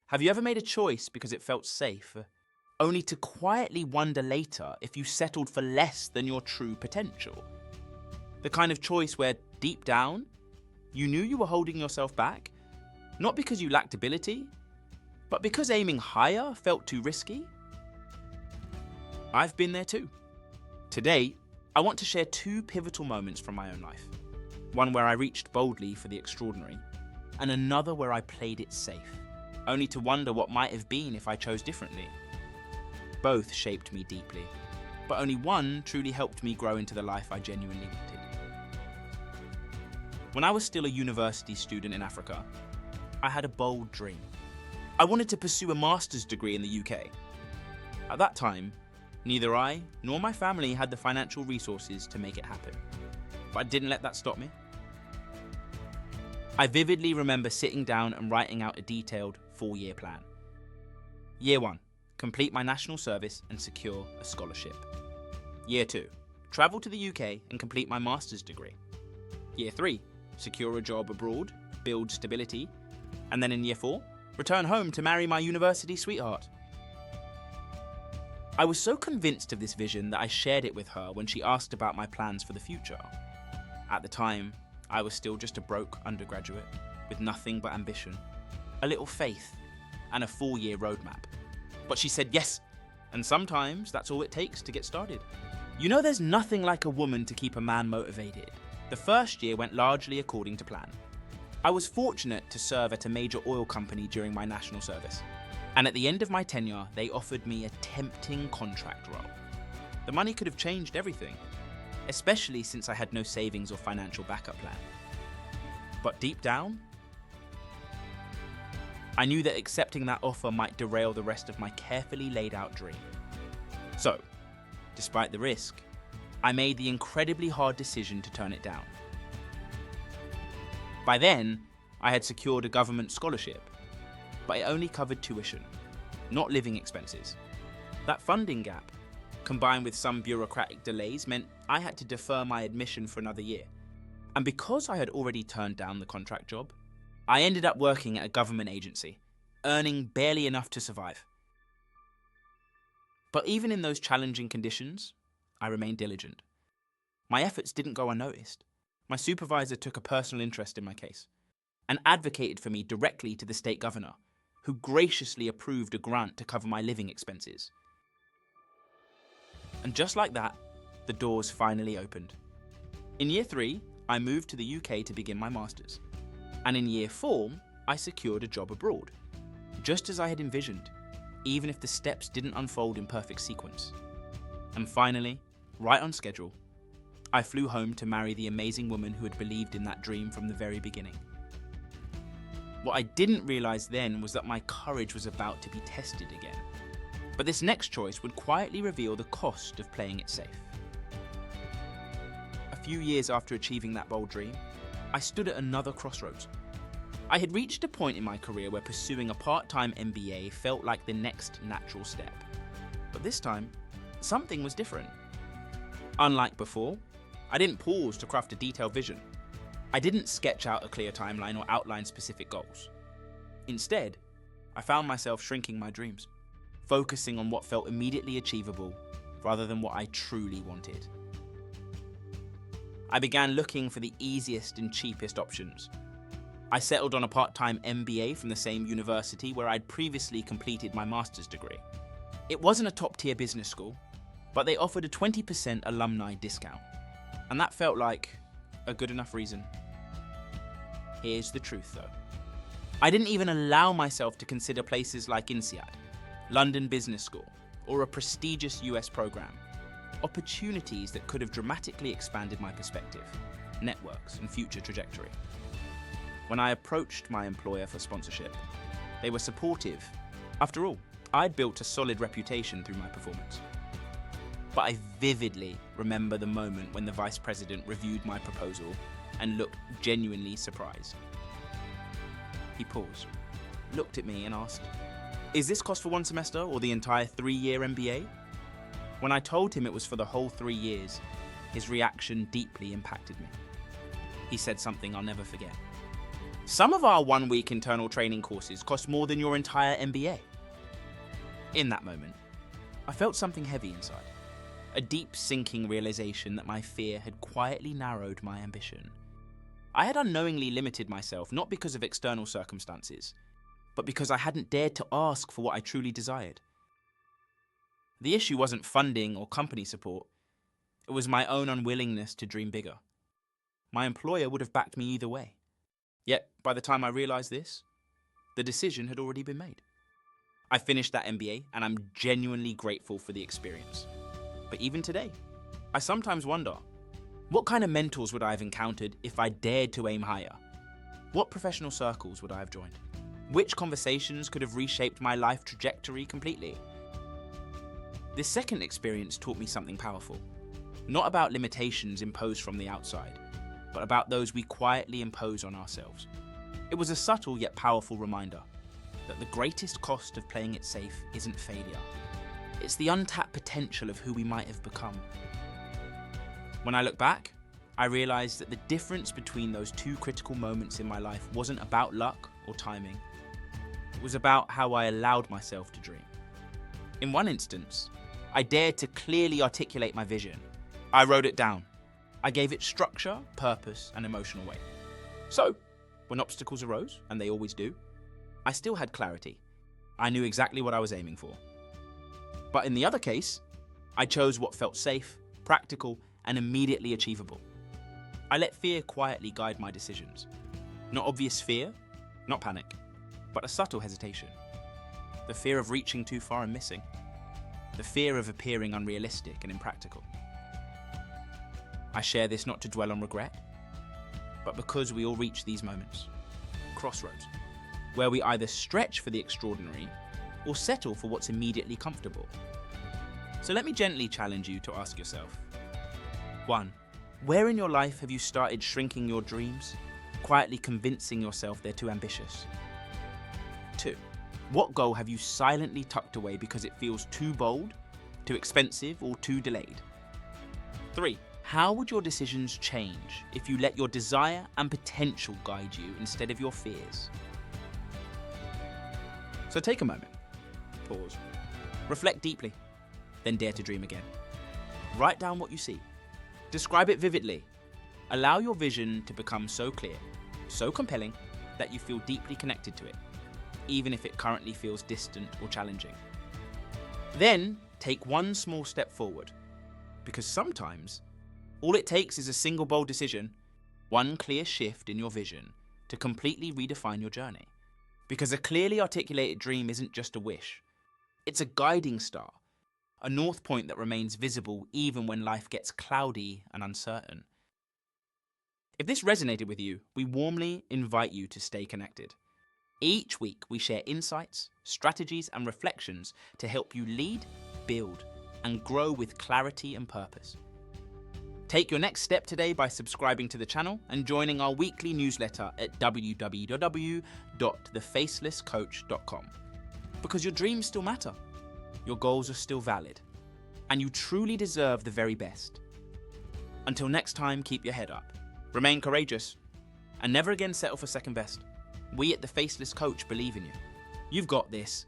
Have you ever made a choice because it felt safe, only to quietly wonder later if you settled for less than your true potential? The kind of choice where, deep down, you knew you were holding yourself back, not because you lacked ability, but because aiming higher felt too risky? I've been there too. Today, I want to share two pivotal moments from my own life. One where I reached boldly for the extraordinary, and another where I played it safe, only to wonder what might have been if I chose differently. Both shaped me deeply, but only one truly helped me grow into the life I genuinely wanted. When I was still a university student in Africa, I had a bold dream. I wanted to pursue a master's degree in the UK. At that time, neither I nor my family had the financial resources to make it happen, but I didn't let that stop me. I vividly remember sitting down and writing out a detailed 4-year plan. Year 1, complete my national service and secure a scholarship. Year 2, travel to the UK and complete my master's degree. Year 3, secure a job abroad, build stability, and then in Year 4, return home to marry my university sweetheart. I was so convinced of this vision that I shared it with her when she asked about my plans for the future. At the time, I was still just a broke undergraduate with nothing but ambition, a little faith, and a 4-year roadmap. But she said yes, and sometimes that's all it takes to get started. You know, there's nothing like a woman to keep a man motivated. The first year went largely according to plan. I was fortunate to serve at a major oil company during my national service. And at the end of my tenure, they offered me a tempting contract role. The money could have changed everything, especially since I had no savings or financial backup plan. But deep down, I knew that accepting that offer might derail the rest of my carefully laid out dream. So, despite the risk, I made the incredibly hard decision to turn it down. By then, I had secured a government scholarship, but it only covered tuition, not living expenses. That funding gap, combined with some bureaucratic delays, meant I had to defer my admission for another year. And because I had already turned down the contract job, I ended up working at a government agency, earning barely enough to survive. But even in those challenging conditions, I remained diligent. My efforts didn't go unnoticed. My supervisor took a personal interest in my case and advocated for me directly to the state governor, who graciously approved a grant to cover my living expenses. And just like that, the doors finally opened. In Year 3, I moved to the UK to begin my master's. And in Year 4, I secured a job abroad, just as I had envisioned, even if the steps didn't unfold in perfect sequence. And finally, right on schedule, I flew home to marry the amazing woman who had believed in that dream from the very beginning. What I didn't realize then was that my courage was about to be tested again. But this next choice would quietly reveal the cost of playing it safe. A few years after achieving that bold dream, I stood at another crossroads. I had reached a point in my career where pursuing a part-time MBA felt like the next natural step. But this time, something was different. Unlike before, I didn't pause to craft a detailed vision. I didn't sketch out a clear timeline or outline specific goals. Instead, I found myself shrinking my dreams, focusing on what felt immediately achievable rather than what I truly wanted. I began looking for the easiest and cheapest options. I settled on a part-time MBA from the same university where I'd previously completed my master's degree. It wasn't a top-tier business school, but they offered a 20% alumni discount, and that felt like a good enough reason. Here's the truth though. I didn't even allow myself to consider places like INSEAD, London Business School, or a prestigious US program. Opportunities that could have dramatically expanded my perspective, networks, and future trajectory. When I approached my employer for sponsorship, they were supportive. After all, I'd built a solid reputation through my performance. But I vividly remember the moment when the vice president reviewed my proposal and looked genuinely surprised. He paused, looked at me and asked, "Is this cost for one semester or the entire 3-year MBA?" When I told him it was for the whole 3 years, his reaction deeply impacted me. He said something I'll never forget. Some of our 1-week internal training courses cost more than your entire MBA. In that moment, I felt something heavy inside. A deep sinking realization that my fear had quietly narrowed my ambition. I had unknowingly limited myself not because of external circumstances, but because I hadn't dared to ask for what I truly desired. The issue wasn't funding or company support. It was my own unwillingness to dream bigger. My employer would have backed me either way. Yet, by the time I realized this, the decision had already been made. I finished that MBA, and I'm genuinely grateful for the experience. But even today, I sometimes wonder, what kind of mentors would I have encountered if I dared to aim higher? What professional circles would I have joined? Which conversations could have reshaped my life trajectory completely? This second experience taught me something powerful. Not about limitations imposed from the outside, but about those we quietly impose on ourselves. It was a subtle yet powerful reminder that the greatest cost of playing it safe isn't failure. It's the untapped potential of who we might have become. When I look back, I realized that the difference between those two critical moments in my life wasn't about luck or timing. It was about how I allowed myself to dream. In one instance, I dared to clearly articulate my vision. I wrote it down. I gave it structure, purpose, and emotional weight. So, when obstacles arose, and they always do, I still had clarity. I knew exactly what I was aiming for. But in the other case, I chose what felt safe, practical, and immediately achievable. I let fear quietly guide my decisions. Not obvious fear, not panic, but a subtle hesitation. The fear of reaching too far and missing. The fear of appearing unrealistic and impractical. I share this not to dwell on regret, but because we all reach these moments, crossroads, where we either stretch for the extraordinary or settle for what's immediately comfortable. So let me gently challenge you to ask yourself, 1. Where in your life have you started shrinking your dreams, quietly convincing yourself they're too ambitious? 2. What goal have you silently tucked away because it feels too bold, too expensive, or too delayed? 3. How would your decisions change if you let your desire and potential guide you instead of your fears? So take a moment, pause, reflect deeply, then dare to dream again. Write down what you see. Describe it vividly. Allow your vision to become so clear, so compelling, that you feel deeply connected to it, even if it currently feels distant or challenging. Then take one small step forward, because sometimes all it takes is a single bold decision, one clear shift in your vision to completely redefine your journey. Because a clearly articulated dream isn't just a wish. It's a guiding star, a north point that remains visible even when life gets cloudy and uncertain. If this resonated with you, we warmly invite you to stay connected. Each week, we share insights, strategies, and reflections to help you lead, build, and grow with clarity and purpose. Take your next step today by subscribing to the channel and joining our weekly newsletter at www.thefacelesscoach.com. Because your dreams still matter, your goals are still valid, and you truly deserve the very best. Until next time, keep your head up, remain courageous, and never again settle for second best. We at The Faceless Coach believe in you. You've got this,